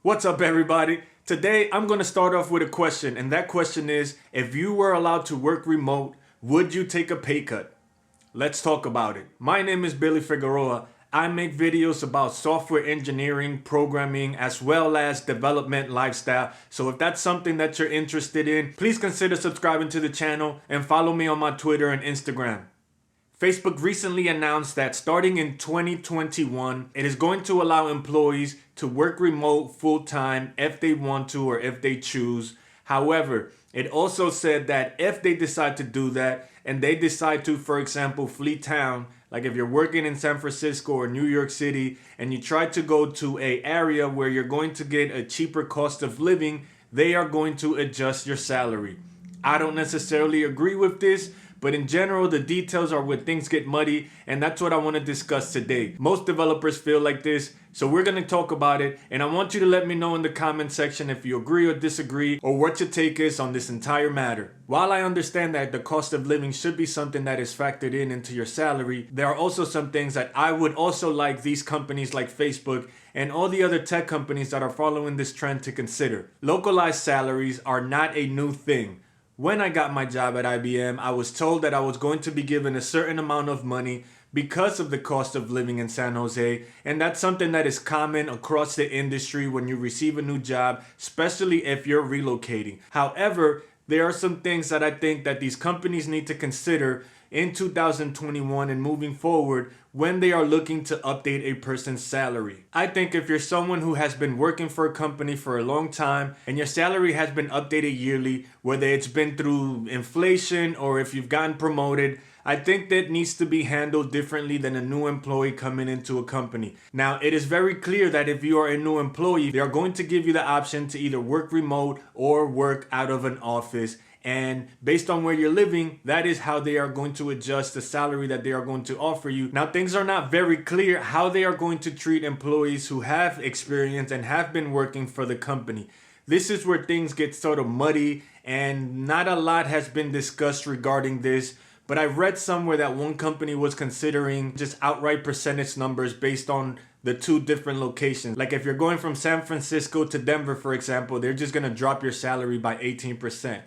What's up, everybody? Today, I'm going to start off with a question, and that question is, if you were allowed to work remote, would you take a pay cut? Let's talk about it. My name is Billy Figueroa. I make videos about software engineering, programming, as well as development lifestyle. So if that's something that you're interested in, please consider subscribing to the channel and follow me on my Twitter and Instagram. Facebook recently announced that starting in 2021, it is going to allow employees to work remote full-time if they want to or if they choose. However, it also said that if they decide to do that and they decide to, for example, flee town, like if you're working in San Francisco or New York City and you try to go to an area where you're going to get a cheaper cost of living, they are going to adjust your salary. I don't necessarily agree with this, but in general, the details are where things get muddy, and that's what I want to discuss today. Most developers feel like this, so we're going to talk about it, and I want you to let me know in the comment section if you agree or disagree, or what your take is on this entire matter. While I understand that the cost of living should be something that is factored in into your salary, there are also some things that I would also like these companies like Facebook and all the other tech companies that are following this trend to consider. Localized salaries are not a new thing. When I got my job at IBM, I was told that I was going to be given a certain amount of money because of the cost of living in San Jose, and that's something that is common across the industry when you receive a new job, especially if you're relocating. However, there are some things that I think that these companies need to consider in 2021 and moving forward when they are looking to update a person's salary. I think if you're someone who has been working for a company for a long time and your salary has been updated yearly, whether it's been through inflation or if you've gotten promoted, I think that needs to be handled differently than a new employee coming into a company. Now, it is very clear that if you are a new employee, they are going to give you the option to either work remote or work out of an office. And based on where you're living, that is how they are going to adjust the salary that they are going to offer you. Now, things are not very clear how they are going to treat employees who have experience and have been working for the company. This is where things get sort of muddy, and not a lot has been discussed regarding this. But I read somewhere that one company was considering just outright percentage numbers based on the two different locations. Like if you're going from San Francisco to Denver, for example, they're just going to drop your salary by 18%.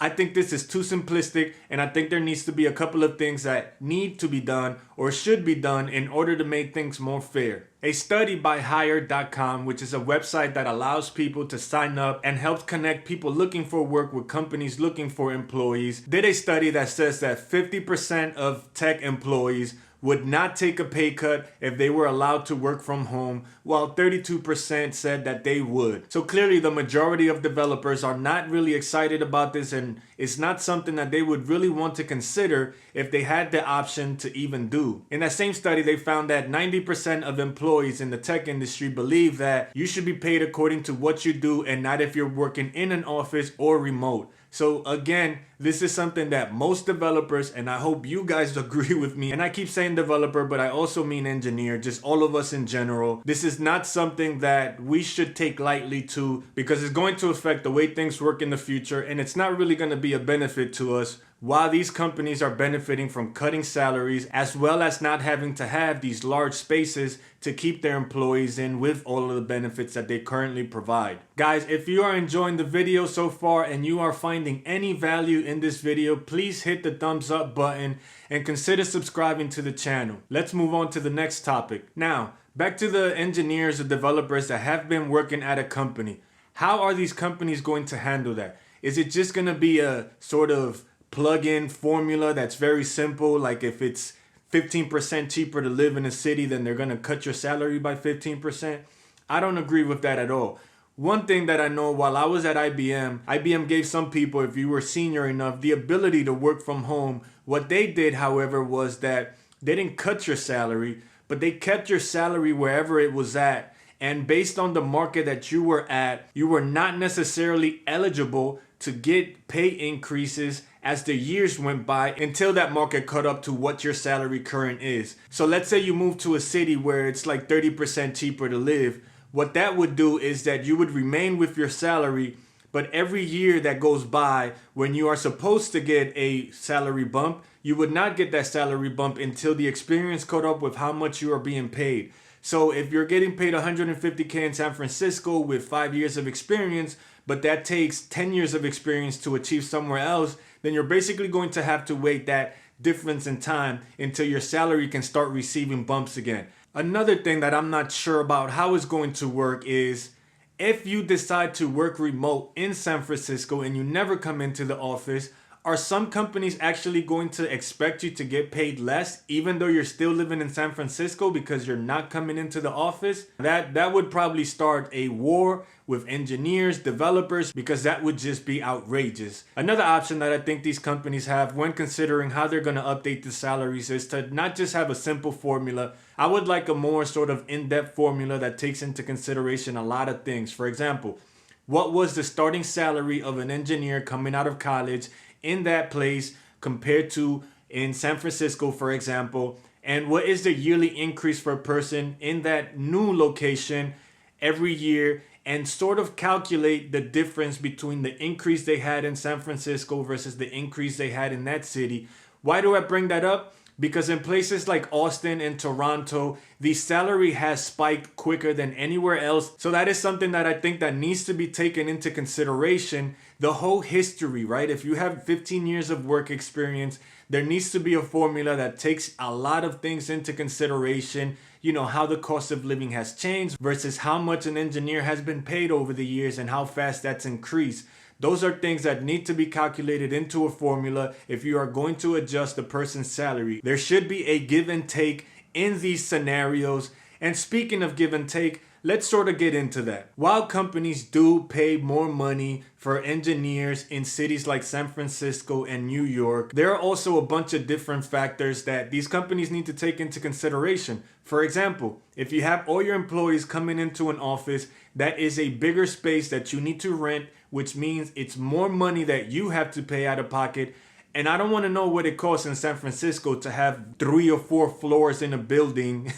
I think this is too simplistic, and I think there needs to be a couple of things that need to be done or should be done in order to make things more fair. A study by Hire.com, which is a website that allows people to sign up and helps connect people looking for work with companies looking for employees, did a study that says that 50% of tech employees would not take a pay cut if they were allowed to work from home, while 32% said that they would. So clearly the majority of developers are not really excited about this, and it's not something that they would really want to consider if they had the option to even do. In that same study, they found that 90% of employees in the tech industry believe that you should be paid according to what you do and not if you're working in an office or remote. So again, this is something that most developers, and I hope you guys agree with me, and I keep saying developer, but I also mean engineer, just all of us in general. This is not something that we should take lightly to, because it's going to affect the way things work in the future, and it's not really going to be a benefit to us, while these companies are benefiting from cutting salaries as well as not having to have these large spaces to keep their employees in with all of the benefits that they currently provide. Guys, if you are enjoying the video so far and you are finding any value in this video, please hit the thumbs up button and consider subscribing to the channel. Let's move on to the next topic. Now, back to the engineers or developers that have been working at a company. How are these companies going to handle that? Is it just going to be a sort of plug-in formula that's very simple, like if it's 15% cheaper to live in a city, then they're going to cut your salary by 15%? I don't agree with that at all. One thing that I know, while I was at IBM gave some people, if you were senior enough, the ability to work from home. What they did, however, was that they didn't cut your salary, but they kept your salary wherever it was at. And based on the market that you were at, you were not necessarily eligible to get pay increases as the years went by until that market caught up to what your salary current is. So let's say you move to a city where it's like 30% cheaper to live. What that would do is that you would remain with your salary, but every year that goes by when you are supposed to get a salary bump, you would not get that salary bump until the experience caught up with how much you are being paid. So if you're getting paid 150K in San Francisco with 5 years of experience, but that takes 10 years of experience to achieve somewhere else, then you're basically going to have to wait that difference in time until your salary can start receiving bumps again. Another thing that I'm not sure about how it's going to work is if you decide to work remote in San Francisco and you never come into the office, are some companies actually going to expect you to get paid less even though you're still living in San Francisco because you're not coming into the office? That would probably start a war with engineers, developers, because that would just be outrageous. Another option that I think these companies have when considering how they're going to update the salaries is to not just have a simple formula. I would like a more sort of in-depth formula that takes into consideration a lot of things. For example, what was the starting salary of an engineer coming out of college in that place compared to in San Francisco, for example, and what is the yearly increase for a person in that new location every year, and sort of calculate the difference between the increase they had in San Francisco versus the increase they had in that city. Why do I bring that up? Because in places like Austin and Toronto, the salary has spiked quicker than anywhere else. So that is something that I think that needs to be taken into consideration. The whole history, right? If you have 15 years of work experience, there needs to be a formula that takes a lot of things into consideration. You know, how the cost of living has changed versus how much an engineer has been paid over the years and how fast that's increased. Those are things that need to be calculated into a formula if you are going to adjust a person's salary. There should be a give and take in these scenarios. And speaking of give and take, let's sort of get into that. While companies do pay more money for engineers in cities like San Francisco and New York, there are also a bunch of different factors that these companies need to take into consideration. For example, if you have all your employees coming into an office, that is a bigger space that you need to rent, which means it's more money that you have to pay out of pocket. And I don't want to know what it costs in San Francisco to have 3 or 4 floors in a building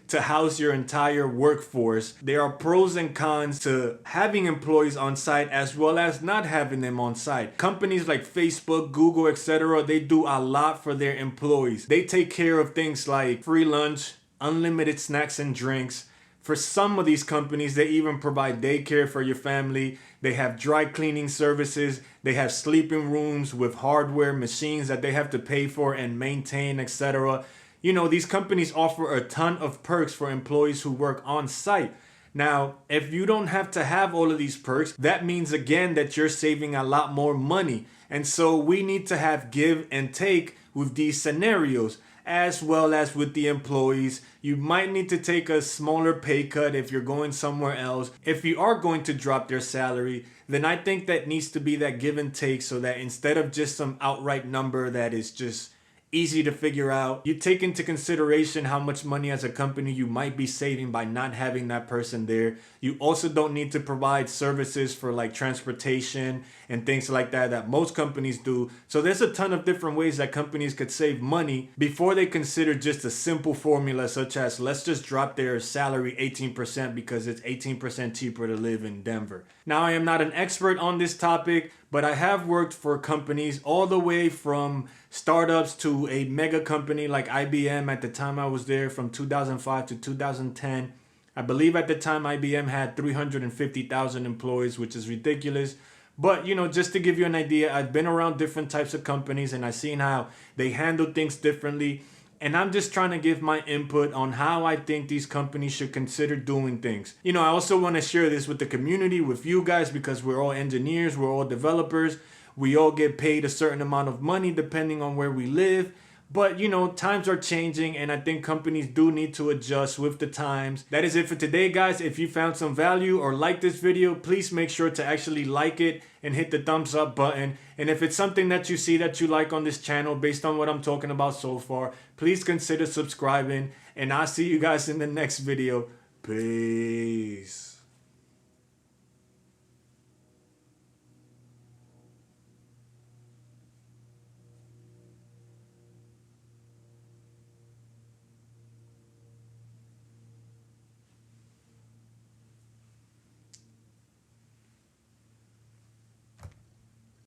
to house your entire workforce. There are pros and cons to having employees on site as well as not having them on site. Companies like Facebook, Google, etc., they do a lot for their employees. They take care of things like free lunch, unlimited snacks and drinks. For some of these companies, they even provide daycare for your family. They have dry cleaning services. They have sleeping rooms with hardware, machines that they have to pay for and maintain, etc. You know, these companies offer a ton of perks for employees who work on site. Now, if you don't have to have all of these perks, that means again that you're saving a lot more money. And so we need to have give and take with these scenarios, as well as with the employees. You might need to take a smaller pay cut if you're going somewhere else. If you are going to drop their salary, then I think that needs to be that give and take, so that instead of just some outright number that is just easy to figure out, you take into consideration how much money as a company you might be saving by not having that person there. You also don't need to provide services for like transportation and things like that most companies do. So there's a ton of different ways that companies could save money before they consider just a simple formula such as let's just drop their salary 18% because it's 18% cheaper to live in Denver. Now, I am not an expert on this topic, but I have worked for companies all the way from startups to a mega company like IBM at the time I was there from 2005 to 2010. I believe at the time IBM had 350,000 employees, which is ridiculous. But, you know, just to give you an idea, I've been around different types of companies and I've seen how they handle things differently. And I'm just trying to give my input on how I think these companies should consider doing things. You know, I also want to share this with the community, with you guys, because we're all engineers, we're all developers. We all get paid a certain amount of money depending on where we live. But, you know, times are changing and I think companies do need to adjust with the times. That is it for today, guys. If you found some value or liked this video, please make sure to actually like it and hit the thumbs up button. And if it's something that you see that you like on this channel based on what I'm talking about so far, please consider subscribing. And I'll see you guys in the next video. Peace.